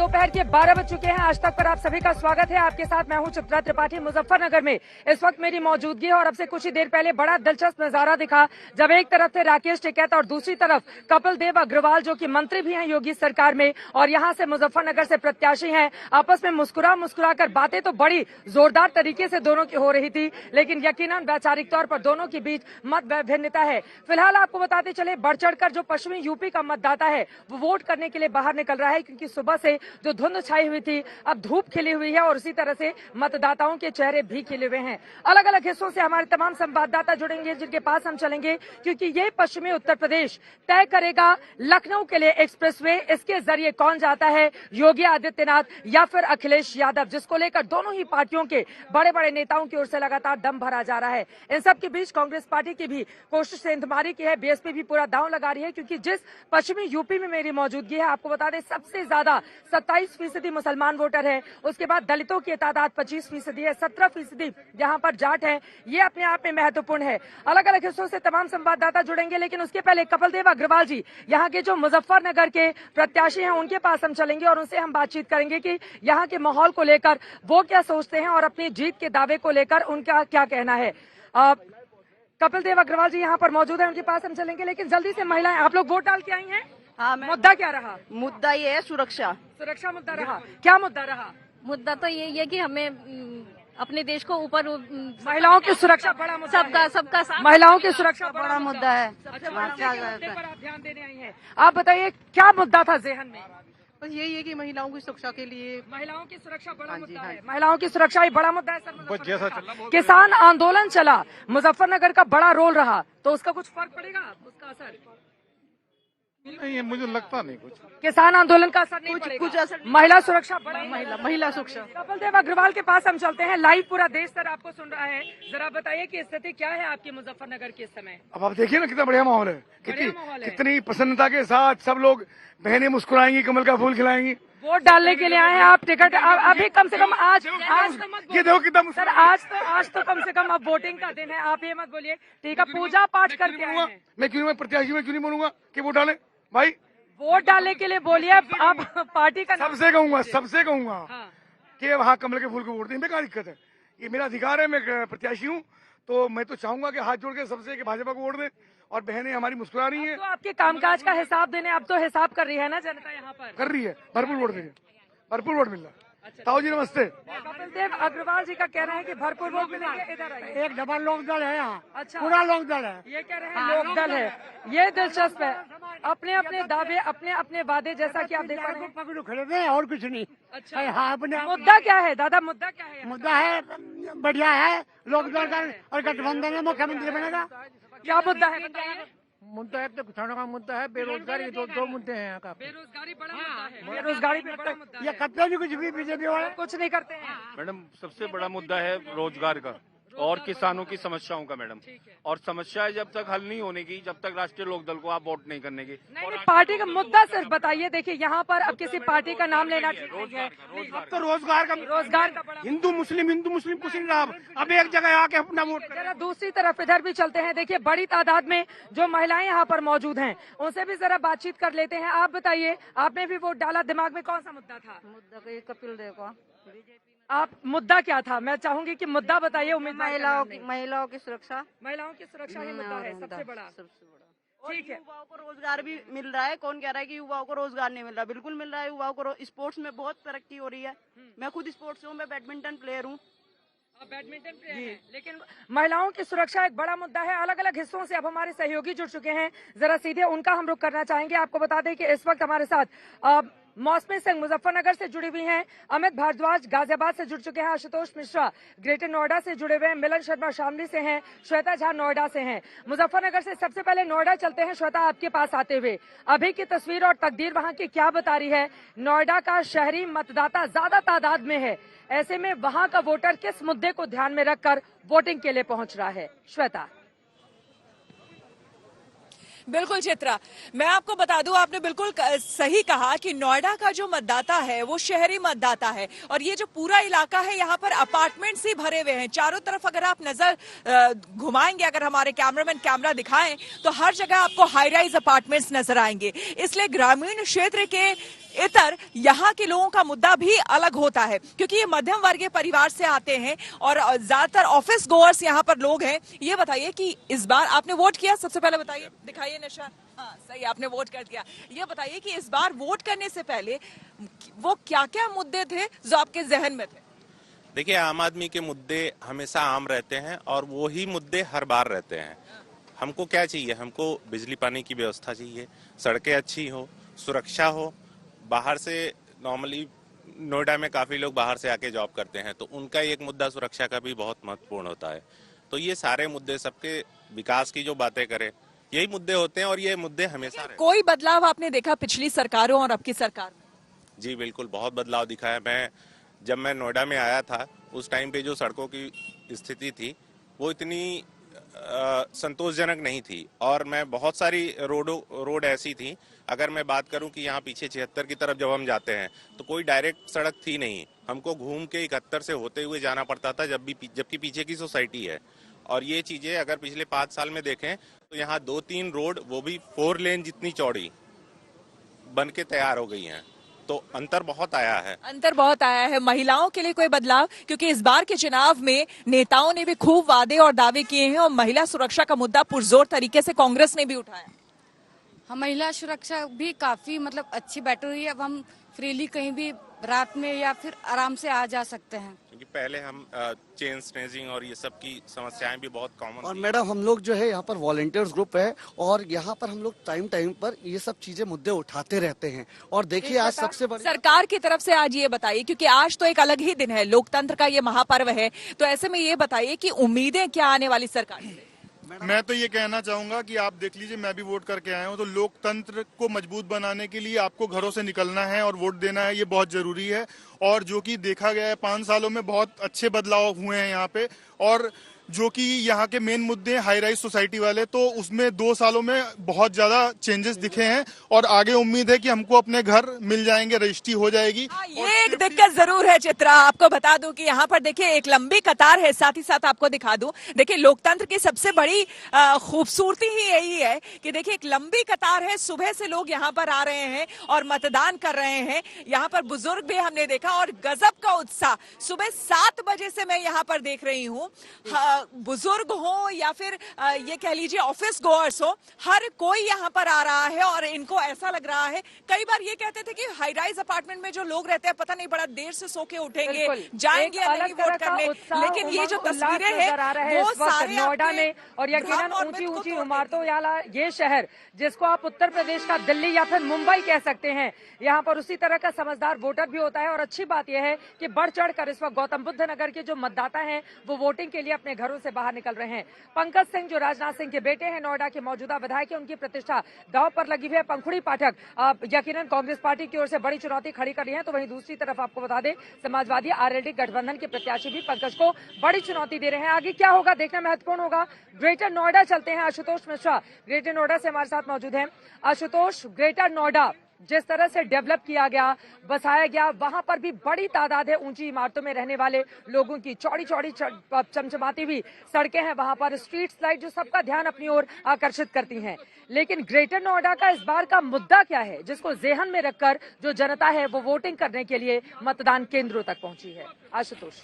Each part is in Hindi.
दोपहर के 12 बज चुके हैं। आज तक पर आप सभी का स्वागत है। आपके साथ मैं हूं चित्रा त्रिपाठी। मुजफ्फरनगर में इस वक्त मेरी मौजूदगी है और अब से कुछ ही देर पहले बड़ा दिलचस्प नजारा दिखा, जब एक तरफ थे राकेश टिकैत और दूसरी तरफ कपिल देव अग्रवाल, जो कि मंत्री भी हैं योगी सरकार में और यहाँ से मुजफ्फरनगर से प्रत्याशी हैं। आपस में मुस्कुरा कर बातें तो बड़ी जोरदार तरीके से दोनों की हो रही थी, लेकिन यकीनन वैचारिक तौर पर दोनों के बीच मत भिन्नता है। फिलहाल आपको बताते चले, बढ़ चढ़कर जो पश्चिमी यूपी का मतदाता है वो वोट करने के लिए बाहर निकल रहा है, क्योंकि सुबह से जो धुंध छाई हुई थी अब धूप खिली हुई है और उसी तरह से मतदाताओं के चेहरे भी खिले हुए हैं। अलग अलग हिस्सों से हमारे तमाम संवाददाता जुड़ेंगे, जिनके पास हम चलेंगे, क्योंकि ये पश्चिमी उत्तर प्रदेश तय करेगा लखनऊ के लिए एक्सप्रेसवे। इसके जरिए कौन जाता है, योगी आदित्यनाथ या फिर अखिलेश यादव, जिसको लेकर दोनों ही पार्टियों के बड़े बड़े नेताओं की ओर से लगातार दम भरा जा रहा है। इन सब के बीच कांग्रेस पार्टी की भी कोशिश सेंधमारी की है, बीएसपी भी पूरा दांव लगा रही है, क्योंकि जिस पश्चिमी यूपी में मेरी मौजूदगी है, आपको बता दें सबसे ज्यादा 27% मुसलमान वोटर है, उसके बाद दलितों की तादाद 25% है, 17% यहाँ पर जाट है। ये अपने आप में महत्वपूर्ण है। अलग अलग हिस्सों से तमाम संवाददाता जुड़ेंगे, लेकिन उसके पहले कपिल देव अग्रवाल जी, यहाँ के जो मुजफ्फरनगर के प्रत्याशी हैं, उनके पास हम चलेंगे और उनसे हम बातचीत करेंगे कि यहाँ के माहौल को लेकर वो क्या सोचते हैं और अपनी जीत के दावे को लेकर उनका क्या कहना है। कपिल देव अग्रवाल जी यहाँ पर मौजूद है, उनके पास हम चलेंगे, लेकिन जल्दी से महिलाएं, आप लोग वोट डाल के आई हैं? हाँ, मुद्दा क्या रहा? मुद्दा ये है सुरक्षा। सुरक्षा मुद्दा रहा। क्या मुद्दा रहा? मुद्दा तो यही है कि हमें अपने देश को ऊपर महिलाओं की सुरक्षा बड़ा मुद्दा है। सबका साथ, महिलाओं की सुरक्षा बड़ा मुद्दा है। अच्छा, मुद्दे पर आप ध्यान देने आई हैं। आप बताइए क्या मुद्दा था ज़हन में? बस यही है कि महिलाओं की सुरक्षा के लिए, महिलाओं की सुरक्षा बड़ा हाँ जी, मुद्दा हाँ है। जी। महिलाओं की सुरक्षा ही बड़ा मुद्दा है सर। किसान आंदोलन चला, मुजफ्फरनगर का बड़ा रोल रहा, तो उसका कुछ फर्क पड़ेगा, उसका असर? नहीं, मुझे लगता नहीं कुछ। किसान आंदोलन का असर नहीं पड़ेगा। कुछ असर नहीं। महिला सुरक्षा बड़ा महिला सुरक्षा। कपिल देव अग्रवाल के पास हम चलते हैं। लाइव पूरा देश सर आपको सुन रहा है, जरा बताइए कि स्थिति क्या है आपकी मुजफ्फरनगर के इस समय? अब आप देखिए ना कितना बढ़िया माहौल है, बढ़िया माहौल है। कितनी प्रसन्नता के साथ सब लोग बहनें मुस्कुराएंगी, कमल का फूल खिलाएंगी। वोट डालने के लिए आए हैं आप। टिकट अभी कम से कम आज तो मत ये देखो कितना सर, आज तो कम से कम अब वोटिंग का दिन है, आप ये मत बोलिए। ठीक है, पूजा पाठ करके आए हैं। मैं क्यों, मैं प्रत्याशी में क्यों नहीं बोलूंगा कि वोट डालें भाई? वोट डालने के लिए बोलिए। आप पार्टी का नाम सबसे कहूंगा हाँ। कि वहाँ कमल के फूल को वोट दें। क्या दिक्कत है? ये मेरा अधिकार है, मैं प्रत्याशी हूँ, तो मैं तो चाहूंगा कि हाथ जोड़ के सबसे कि भाजपा को वोट दें। और बहनें हमारी मुस्कुरा रही हैं, तो आपके कामकाज का हिसाब देने अब तो हिसाब कर रही है ना जनता यहाँ पर? कर रही है, भरपूर वोट देंगे, भरपूर वोट मिल रहा है। ताऊ जी नमस्ते। कपिल देव अग्रवाल जी का कहना है कि भरपूर वोट मिलेंगे। इधर आइए। एक डबल लोक दल है यहाँ। अच्छा, पूरा लोक दल है। ये कह रहे हैं लोक दल है। ये दिलचस्प है, अपने अपने दावे, अपने अपने वादे, जैसा कि आप देख पा रहे हैं। पकड़ो खड़े थे और कुछ नहीं। अच्छा, हाँ, अपने मुद्दा क्या है दादा? मुद्दा क्या है? मुद्दा है बढ़िया है, लोक दल का और गठबंधन में मुख्यमंत्री बनेगा। क्या मुद्दा है बताइए? मुद्दा है तो किसानों का मुद्दा है, बेरोजगारी, दो मुद्दे हैं यहाँ का। बेरोजगारी बड़ा मुद्दा है। बेरोजगारी भी बड़ा मुद्दा ये है। करते नहीं कुछ भी बीजेपी वाले। कुछ नहीं करते हैं। मैडम सबसे बड़ा मुद्दा है रोजगार का और किसानों की समस्याओं का मैडम। और समस्याएं जब तक हल नहीं होने की, जब तक राष्ट्रीय लोकदल को आप वोट नहीं करने की। नहीं, पार्टी का मुद्दा सिर्फ बताइए। देखिए यहाँ पर अब किसी पार्टी का नाम लेना ठीक नहीं है। अब तो रोजगार का बड़ा हिंदू मुस्लिम कुछ नहीं रहा। अब एक जगह आके अपना वोट जरा दूसरी तरफ इधर भी चलते हैं। देखिए बड़ी तादाद में जो महिलाएं यहाँ पर मौजूद हैं, उनसे भी जरा बातचीत कर लेते हैं। आप बताइए, आपने भी वोट डाला, दिमाग में कौन सा मुद्दा था? मुद्दा कपिल देव का। आप मुद्दा क्या था? मैं चाहूंगी कि मुद्दा बताइए। महिलाओं की सुरक्षा। महिलाओं की सुरक्षा ही मुद्दा है सबसे बड़ा। ठीक है। युवाओं को रोजगार भी मिल रहा है। कौन कह रहा है कि युवाओं को रोजगार नहीं मिल रहा? बिल्कुल मिल रहा है युवाओं को। स्पोर्ट्स में बहुत तरक्की हो रही है। मैं खुद स्पोर्ट्स से हूँ, मैं बैडमिंटन प्लेयर हूँ। बैडमिंटन प्लेयर हैं, लेकिन महिलाओं की सुरक्षा एक बड़ा मुद्दा है। अलग अलग हिस्सों से अब हमारे सहयोगी जुड़ चुके हैं, जरा सीधे उनका हम रुख करना चाहेंगे। आपको बता दें कि इस वक्त हमारे साथ मौसमी सिंह मुजफ्फरनगर से जुड़ी हुई हैं, अमित भारद्वाज गाजियाबाद से जुड़ चुके हैं, आशुतोष मिश्रा ग्रेटर नोएडा से जुड़े हुए हैं, मिलन शर्मा शामली से हैं, श्वेता झा नोएडा से हैं। मुजफ्फरनगर से सबसे पहले नोएडा चलते हैं। श्वेता, आपके पास आते हुए अभी की तस्वीर और तकदीर वहां की क्या बता रही है? नोएडा का शहरी मतदाता ज्यादा तादाद में है, ऐसे में वहां का वोटर किस मुद्दे को ध्यान में रखकर वोटिंग के लिए पहुंच रहा है? श्वेता। बिल्कुल चित्रा, मैं आपको बता दूं, आपने बिल्कुल सही कहा कि नोएडा का जो मतदाता है वो शहरी मतदाता है और ये जो पूरा इलाका है यहाँ पर अपार्टमेंट्स ही भरे हुए हैं। चारों तरफ अगर आप नजर घुमाएंगे, अगर हमारे कैमरामैन कैमरा दिखाएं तो हर जगह आपको हाई राइज अपार्टमेंट्स नजर आएंगे। इसलिए ग्रामीण क्षेत्र के इतर यहाँ के लोगों का मुद्दा भी अलग होता है क्योंकि ये मध्यम वर्गीय परिवार से आते हैं और ज्यादातर ऑफिस गोअर्स यहाँ पर लोग हैं। ये बताइए कि इस बार आपने वोट किया? सबसे पहले बताइए, दिखाइए निशान। हाँ सही, आपने वोट कर दिया। ये बताइए कि इस बार वोट करने से पहले वो क्या क्या मुद्दे थे जो आपके जहन में थे? देखिए, आम आदमी के मुद्दे हमेशा आम रहते हैं और वो ही मुद्दे हर बार रहते हैं। हमको क्या चाहिए? हमको बिजली पानी की व्यवस्था चाहिए, सड़कें अच्छी हो, सुरक्षा हो। बाहर से नॉर्मली नोएडा में काफी लोग बाहर से आके जॉब करते हैं तो उनका एक मुद्दा सुरक्षा का भी बहुत महत्वपूर्ण होता है। तो ये सारे मुद्दे, सबके विकास की जो बातें करें, यही मुद्दे होते हैं और ये मुद्दे हमेशा रहते हैं। कोई बदलाव आपने देखा पिछली सरकारों और अब की सरकार में? जी बिल्कुल, बहुत बदलाव दिखा है। जब मैं नोएडा में आया था उस टाइम पे जो सड़कों की स्थिति थी वो इतनी संतोषजनक नहीं थी और मैं बहुत सारी रोड ऐसी थी, अगर मैं बात करूं कि यहाँ पीछे 76 की तरफ जब हम जाते हैं तो कोई डायरेक्ट सड़क थी नहीं, हमको घूम के 71 से होते हुए जाना पड़ता था जबकि पीछे की सोसाइटी है। और ये चीजें अगर पिछले 5 साल में देखें तो यहाँ 2-3 रोड, वो भी 4 लेन जितनी चौड़ी, बन के तैयार हो गई हैं। तो अंतर बहुत आया है। अंतर बहुत आया है। महिलाओं के लिए कोई बदलाव? क्योंकि इस बार के चुनाव में नेताओं ने भी खूब वादे और दावे किए हैं और महिला सुरक्षा का मुद्दा पुरजोर तरीके से कांग्रेस ने भी उठाया। हम महिला सुरक्षा भी काफी अच्छी बैठे हुई है। अब हम फ्रीली कहीं भी रात में या फिर आराम से आ जा सकते हैं, क्योंकि पहले हम चेन स्नेचिंग और ये सब की समस्याएं भी बहुत कॉमन। और मैडम, हम लोग जो है यहाँ पर वॉलंटियर्स ग्रुप है और यहाँ पर हम लोग टाइम पर ये सब चीजें मुद्दे उठाते रहते हैं। और देखिए, आज सबसे बड़ी सरकार की तरफ से आज ये बताइए, क्योंकि आज तो एक अलग ही दिन है, लोकतंत्र का ये महापर्व है, तो ऐसे में ये बताइए कि उम्मीदें क्या आने वाली सरकार से? मैं तो ये कहना चाहूंगा कि आप देख लीजिए, मैं भी वोट करके आया हूँ, तो लोकतंत्र को मजबूत बनाने के लिए आपको घरों से निकलना है और वोट देना है, ये बहुत जरूरी है। और जो कि देखा गया है 5 सालों में बहुत अच्छे बदलाव हुए हैं यहाँ पे। और जो कि यहाँ के मेन मुद्दे हाई राइज सोसाइटी वाले, तो उसमें 2 सालों में बहुत ज्यादा चेंजेस दिखे हैं और आगे उम्मीद है कि हमको अपने घर मिल जाएंगे, रजिस्ट्री हो जाएगी। ये एक दिक्कत जरूर है चित्रा, आपको बता दूं कि यहाँ पर देखिए एक लंबी कतार है। साथ ही साथ आपको दिखा दूं, देखिए लोकतंत्र की सबसे बड़ी खूबसूरती ही यही है कि देखिए एक लंबी कतार है, सुबह से लोग यहाँ पर आ रहे हैं और मतदान कर रहे हैं। यहाँ पर बुजुर्ग भी हमने देखा और गजब का उत्साह। सुबह 7 बजे से मैं यहाँ पर देख रही हूँ, बुजुर्ग हो या फिर ये कह लीजिए ऑफिस गोअर्स हो, हर कोई यहाँ पर आ रहा है और इनको ऐसा लग रहा है। कई बार ये कहते थे कि हाई राइज अपार्टमेंट में जो लोग रहते हैं पता नहीं बड़ा देर से सो के उठेंगे, जाएंगे या नहीं वोट करने, लेकिन ये जो तस्वीरें हैं वो सारे नोएडा में और यकीनन ऊंची ऊंची इमारतों वाला ये शहर जिसको आप उत्तर प्रदेश का दिल्ली या फिर मुंबई कह सकते हैं, यहाँ पर उसी तरह का समझदार वोटर भी होता है। और अच्छी बात यह है कि बढ़ चढ़कर इस वक्त गौतम बुद्ध नगर के जो मतदाता हैं वो वोटिंग के लिए अपने घरों से बाहर निकल रहे हैं। पंकज सिंह जो राजनाथ सिंह के बेटे हैं, नोएडा के मौजूदा विधायक हैं, उनकी प्रतिष्ठा दांव पर लगी हुई है। पंखुड़ी पाठक यकीनन कांग्रेस पार्टी की ओर से बड़ी चुनौती खड़ी कर रही है, तो वहीं दूसरी तरफ आपको बता दें समाजवादी आरएलडी गठबंधन के प्रत्याशी भी पंकज को बड़ी चुनौती दे रहे हैं। आगे क्या होगा देखना महत्वपूर्ण होगा। ग्रेटर नोएडा चलते हैं, आशुतोष मिश्रा ग्रेटर नोएडा से हमारे साथ मौजूद हैं। आशुतोष, ग्रेटर नोएडा जिस तरह से डेवलप किया गया, बसाया गया, वहां पर भी बड़ी तादाद है ऊंची इमारतों में रहने वाले लोगों की, चौड़ी चौड़ी चमचमाती हुई सड़कें हैं, वहां पर स्ट्रीट लाइट जो सबका ध्यान अपनी ओर आकर्षित करती हैं। लेकिन ग्रेटर नोएडा का इस बार का मुद्दा क्या है जिसको जेहन में रखकर जो जनता है वो वोटिंग करने के लिए मतदान केंद्रों तक पहुंची है? आशुतोष।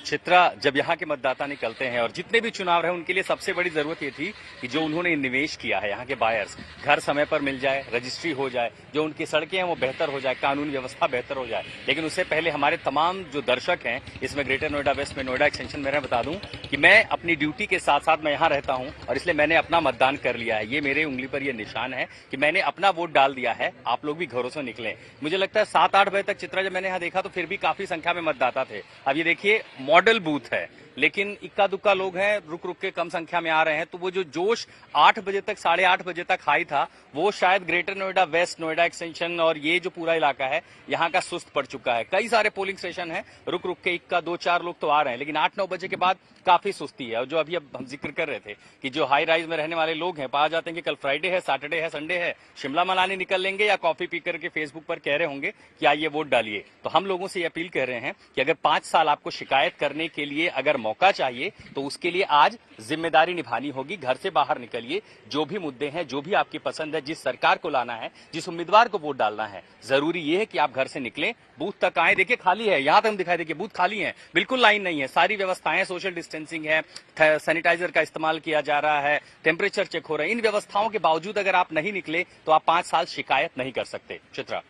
चित्रा, जब यहाँ के मतदाता निकलते हैं और जितने भी चुनाव रहे उनके लिए सबसे बड़ी जरूरत ये थी कि जो उन्होंने निवेश किया है, यहाँ के बायर्स, घर समय पर मिल जाए, रजिस्ट्री हो जाए, जो उनकी सड़कें हैं वो बेहतर हो जाए, कानून व्यवस्था बेहतर हो जाए। लेकिन उससे पहले हमारे तमाम जो दर्शक हैं इसमें ग्रेटर नोएडा वेस्ट में, नोएडा एक्सटेंशन में, बता दूं कि मैं अपनी ड्यूटी के साथ साथ मैं यहाँ रहता हूँ और इसलिए मैंने अपना मतदान कर लिया है। ये मेरे उंगली पर ये निशान है कि मैंने अपना वोट डाल दिया है। आप लोग भी घरों से निकले। मुझे लगता है 7-8 बजे तक चित्रा जब मैंने यहाँ देखा तो फिर भी काफी संख्या में मतदाता थे। अब ये देखिए मॉडल बूथ है, लेकिन इक्का दुक्का लोग हैं, रुक रुक के कम संख्या में आ रहे हैं। तो वो जो जोश 8 बजे तक 8:30 बजे तक हाई था, वो शायद greater Noida west, Noida extension और ये जो पूरा इलाका है यहाँ का सुस्त पड़ चुका है। कई सारे पोलिंग स्टेशन है, रुक रुक के इक्का 2-4 लोग तो आ रहे हैं, लेकिन 8-9 बजे के बाद काफी सुस्ती है। और जो अभी अब हम जिक्र कर रहे थे कि जो हाई राइज में रहने वाले लोग हैं, पा जाते हैं कि कल फ्राइडे है, सैटरडे है, संडे है, शिमला मनाली निकल लेंगे या कॉफी पी करके फेसबुक पर कह रहे होंगे कि आइए वोट डालिए। तो हम लोगों से ये अपील कर रहे हैं कि अगर 5 साल आपको शिकायत करने के लिए अगर मौका चाहिए तो उसके लिए आज जिम्मेदारी निभानी होगी। घर से बाहर निकलिए, जो भी मुद्दे हैं, जो भी आपकी पसंद है, जिस सरकार को लाना है, जिस उम्मीदवार को वोट डालना है, जरूरी ये है कि आप घर से निकलें, बूथ तक आए। देखिए खाली है, यहां तक हम दिखाई देखिए बूथ खाली है, बिल्कुल लाइन नहीं है, सारी व्यवस्थाएं, सोशल डिस्टेंसिंग है, सैनिटाइजर का इस्तेमाल किया जा रहा है, टेम्परेचर चेक हो रहा है। इन व्यवस्थाओं के बावजूद अगर आप नहीं निकले तो आप 5 साल शिकायत नहीं कर सकते। चित्रा,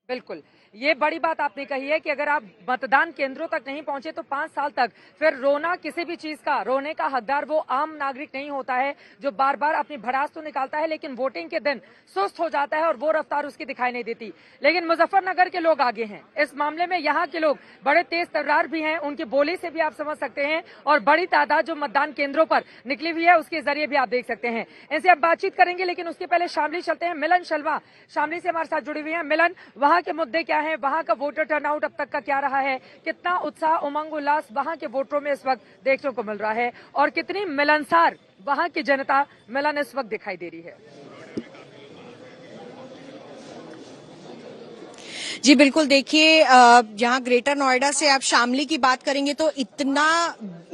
बिल्कुल, ये बड़ी बात आपने कही है कि अगर आप मतदान केंद्रों तक नहीं पहुंचे तो 5 साल तक फिर रोना, किसी भी चीज का रोने का हकदार वो आम नागरिक नहीं होता है जो बार बार अपनी भड़ास तो निकालता है लेकिन वोटिंग के दिन सुस्त हो जाता है और वो रफ्तार उसकी दिखाई नहीं देती। लेकिन मुजफ्फरनगर के लोग आगे हैं इस मामले में, यहाँ के लोग बड़े तेज तर्रार भी हैं, उनकी बोली से भी आप समझ सकते हैं और बड़ी तादाद जो मतदान केंद्रों पर निकली हुई है उसके जरिए भी आप देख सकते हैं। इनसे आप बातचीत करेंगे, लेकिन उसके पहले शामली चलते हैं। मिलन शलवा शामली से हमारे साथ जुड़ी हुई है। मिलन, वहाँ के मुद्दे क्या है, वहां का वोटर टर्नआउट अब तक का क्या रहा है, कितना उत्साह, उमंग, उल्लास वहां के वोटरों में इस वक्त देखने को मिल रहा है और कितनी मिलनसार वहां की जनता मिलन इस वक्त दिखाई दे रही है? जी बिल्कुल, देखिए यहाँ ग्रेटर नोएडा से आप शामली की बात करेंगे तो इतना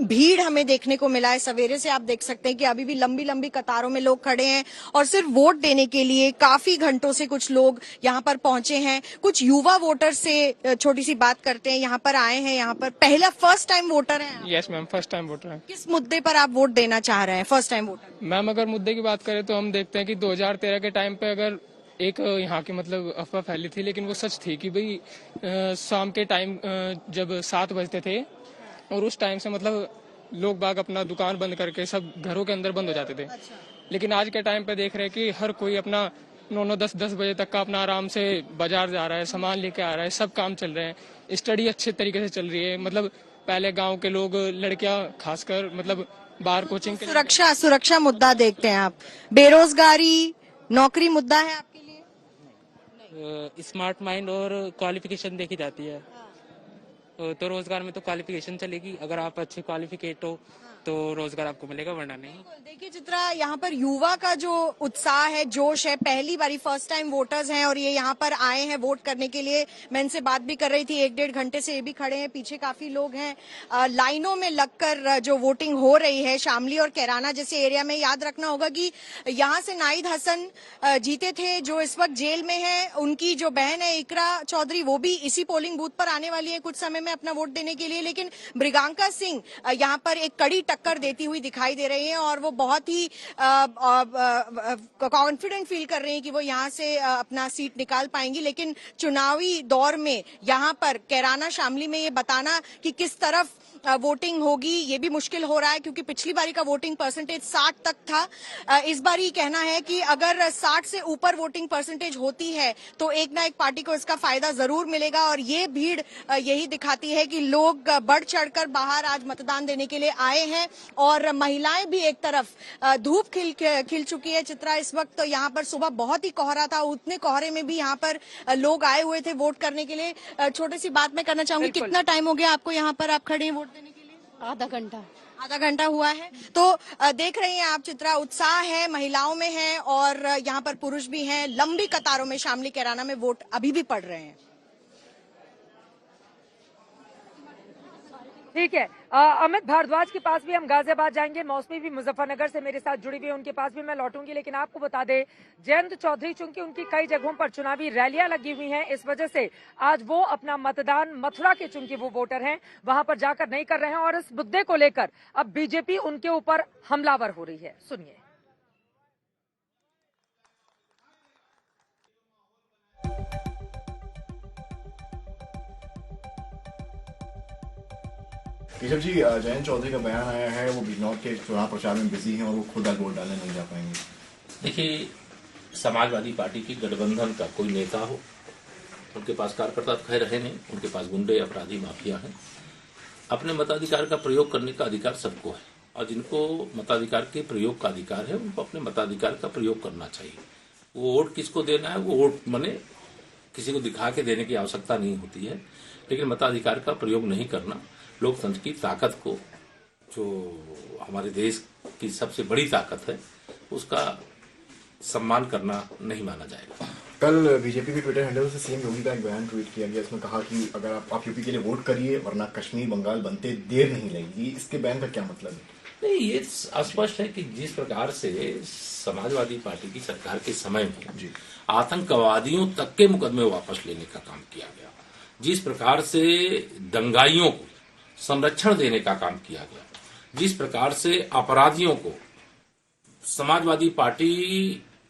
भीड़ हमें देखने को मिला है। सवेरे से आप देख सकते हैं कि अभी भी लंबी लंबी कतारों में लोग खड़े हैं और सिर्फ वोट देने के लिए काफी घंटों से कुछ लोग यहाँ पर पहुंचे हैं। कुछ युवा वोटर से छोटी सी बात करते हैं, यहाँ पर आए हैं, यहाँ पर पहला फर्स्ट टाइम वोटर है? Yes ma'am, first time voter है। किस मुद्दे पर आप वोट देना चाह रहे हैं फर्स्ट टाइम वोटर? मैम अगर मुद्दे की बात करें तो हम देखते हैं कि 2013 के टाइम पे अगर एक यहाँ की मतलब अफवाह फैली थी, लेकिन वो सच थी कि भाई शाम के टाइम जब 7 बजते थे और उस टाइम से मतलब लोग बाग अपना दुकान बंद करके सब घरों के अंदर बंद हो जाते थे। अच्छा। लेकिन आज के टाइम पे देख रहे हैं कि हर कोई अपना 9-9, 10-10 बजे तक का अपना आराम से बाजार जा रहा है, सामान लेके आ रहा है, सब काम चल रहे हैं, स्टडी अच्छे तरीके से चल रही है। मतलब पहले गाँव के लोग, लड़कियां खासकर, मतलब बाहर कोचिंग के सुरक्षा मुद्दा देखते हैं आप, बेरोजगारी, नौकरी मुद्दा है आपके लिए? स्मार्ट माइंड और क्वालिफिकेशन देखी जाती है। तो रोजगार में तो क्वालिफिकेशन चलेगी, अगर आप अच्छे क्वालिफिकेट हो तो रोजगार आपको मिलेगा, वरना नहीं। देखिए चित्रा, यहाँ पर युवा का जो उत्साह है, जोश है, पहली बारी फर्स्ट टाइम वोटर्स हैं और ये यहाँ पर आए हैं वोट करने के लिए। मैं इनसे बात भी कर रही थी, 1-1.5 घंटे से ये भी खड़े हैं, पीछे काफी लोग हैं लाइनों में लगकर जो वोटिंग हो रही है। शामली और कैराना जैसे एरिया में याद रखना होगा कि यहाँ से नाहिद हसन जीते थे जो इस वक्त जेल में है। उनकी जो बहन है इकरा चौधरी, वो भी इसी पोलिंग बूथ पर आने वाली है कुछ समय में अपना वोट देने के लिए। लेकिन मृगांका सिंह यहाँ पर एक कड़ी टक्कर देती हुई दिखाई दे रही हैं और वो बहुत ही कॉन्फिडेंट फील कर रही हैं कि वो यहाँ से अपना सीट निकाल पाएंगी। लेकिन चुनावी दौर में यहाँ पर कैराना शामली में ये बताना कि किस तरफ वोटिंग होगी ये भी मुश्किल हो रहा है, क्योंकि पिछली बारी का वोटिंग परसेंटेज 60 तक था। इस बार ये कहना है कि अगर 60 से ऊपर वोटिंग परसेंटेज होती है तो एक ना एक पार्टी को इसका फायदा जरूर मिलेगा। और ये भीड़ यही दिखाती है कि लोग बढ़ चढ़कर बाहर आज मतदान देने के लिए आए हैं और महिलाएं भी एक तरफ धूप खिल चुकी है। चित्रा, इस वक्त तो यहाँ पर सुबह बहुत ही कोहरा था, उतने कोहरे में भी यहाँ पर लोग आए हुए थे वोट करने के लिए। छोटी सी बात मैं करना चाहूंगी, कितना टाइम हो गया आपको यहाँ पर आप खड़े हैं वोट देने के लिए? आधा घंटा हुआ है। तो देख रही हैं आप चित्रा, उत्साह है, महिलाओं में है और यहाँ पर पुरुष भी हैं। लंबी कतारों में शामली कैराना में वोट अभी भी पड़ रहे हैं। ठीक है, अमित भारद्वाज के पास भी हम गाजियाबाद जाएंगे, मौसमी भी मुजफ्फरनगर से मेरे साथ जुड़ी हुई है, उनके पास भी मैं लौटूंगी। लेकिन आपको बता दें, जयंत चौधरी चूंकि उनकी कई जगहों पर चुनावी रैलियां लगी हुई हैं, इस वजह से आज वो अपना मतदान मथुरा के चूंकि वो वोटर हैं वहां पर जाकर नहीं कर रहे हैं और इस मुद्दे को लेकर अब बीजेपी उनके ऊपर हमलावर हो रही है। सुनिए। केशव जी, जयंत चौधरी का बयान आया है, वो बिजनौर के चुनाव प्रचार में बिजी हैं और वो खुद आज वोट डालने नहीं जा पाएंगे। देखिए, समाजवादी पार्टी की गठबंधन का कोई नेता हो उनके पास कार्यकर्ता तो खैर रहे नहीं, उनके पास गुंडे, अपराधी, माफिया हैं। अपने मताधिकार का प्रयोग करने का अधिकार सबको है, और जिनको मताधिकार के प्रयोग का अधिकार है उनको अपने मताधिकार का प्रयोग करना चाहिए। वो वोट किसको देना है, वो वोट माने किसी को दिखा के देने की आवश्यकता नहीं होती है, लेकिन मताधिकार का प्रयोग नहीं करना लोकतंत्र की ताकत को, जो हमारे देश की सबसे बड़ी ताकत है, उसका सम्मान करना नहीं माना जाएगा। कल बीजेपी के ट्विटर हैंडल से सीएम योगी का एक बयान ट्वीट किया गया, इसमें कहा कि अगर आप यूपी के लिए वोट करिए वरना कश्मीर बंगाल बनते देर नहीं लगेगी। इसके बयान का क्या मतलब है? नहीं, ये स्पष्ट है कि जिस प्रकार से समाजवादी पार्टी की सरकार के समय में आतंकवादियों तक के मुकदमे वापस लेने का काम किया गया, जिस प्रकार से दंगाइयों को संरक्षण देने का काम किया गया, जिस प्रकार से अपराधियों को समाजवादी पार्टी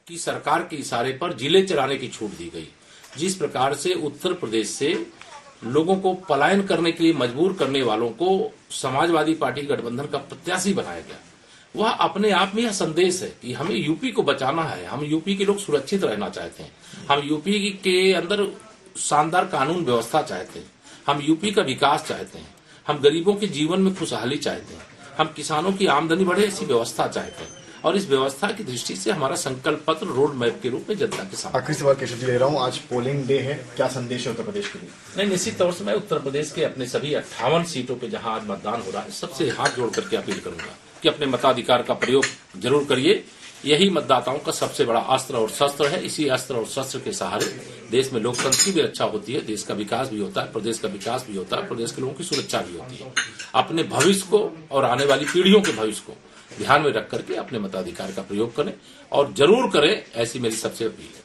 की सरकार के इशारे पर जिले चलाने की छूट दी गई, जिस प्रकार से उत्तर प्रदेश से लोगों को पलायन करने के लिए मजबूर करने वालों को समाजवादी पार्टी गठबंधन का प्रत्याशी बनाया गया, वह अपने आप में यह संदेश है कि हमें यूपी को बचाना है, हम यूपी के लोग सुरक्षित रहना चाहते हैं, हम यूपी के अंदर शानदार कानून व्यवस्था चाहते हैं, हम यूपी का विकास चाहते हैं, हम गरीबों के जीवन में खुशहाली चाहते हैं, हम किसानों की आमदनी बढ़े ऐसी व्यवस्था चाहते हैं, और इस व्यवस्था की दृष्टि से हमारा संकल्प पत्र रोड मैप के रूप में जनता के सामने। आखिरी सवाल केशव जी ले रहा हूँ, आज पोलिंग डे है, क्या संदेश है उत्तर प्रदेश के लिए? नहीं, निश्चित तौर से मैं उत्तर प्रदेश के अपने सभी 58 सीटों पे जहां आज मतदान हो रहा है, सबसे हाथ जोड़ करके अपील करूंगा कि अपने मताधिकार का प्रयोग जरूर करिए। यही मतदाताओं का सबसे बड़ा अस्त्र और शस्त्र है। इसी अस्त्र और शस्त्र के सहारे देश में लोकतंत्र की भी रक्षा होती है, देश का विकास भी होता है, प्रदेश का विकास भी होता है, प्रदेश के लोगों की सुरक्षा भी होती है। अपने भविष्य को और आने वाली पीढ़ियों के भविष्य को ध्यान में रख करके अपने मताधिकार का प्रयोग करें, और जरूर करें, ऐसी मेरी सबसे अपील है।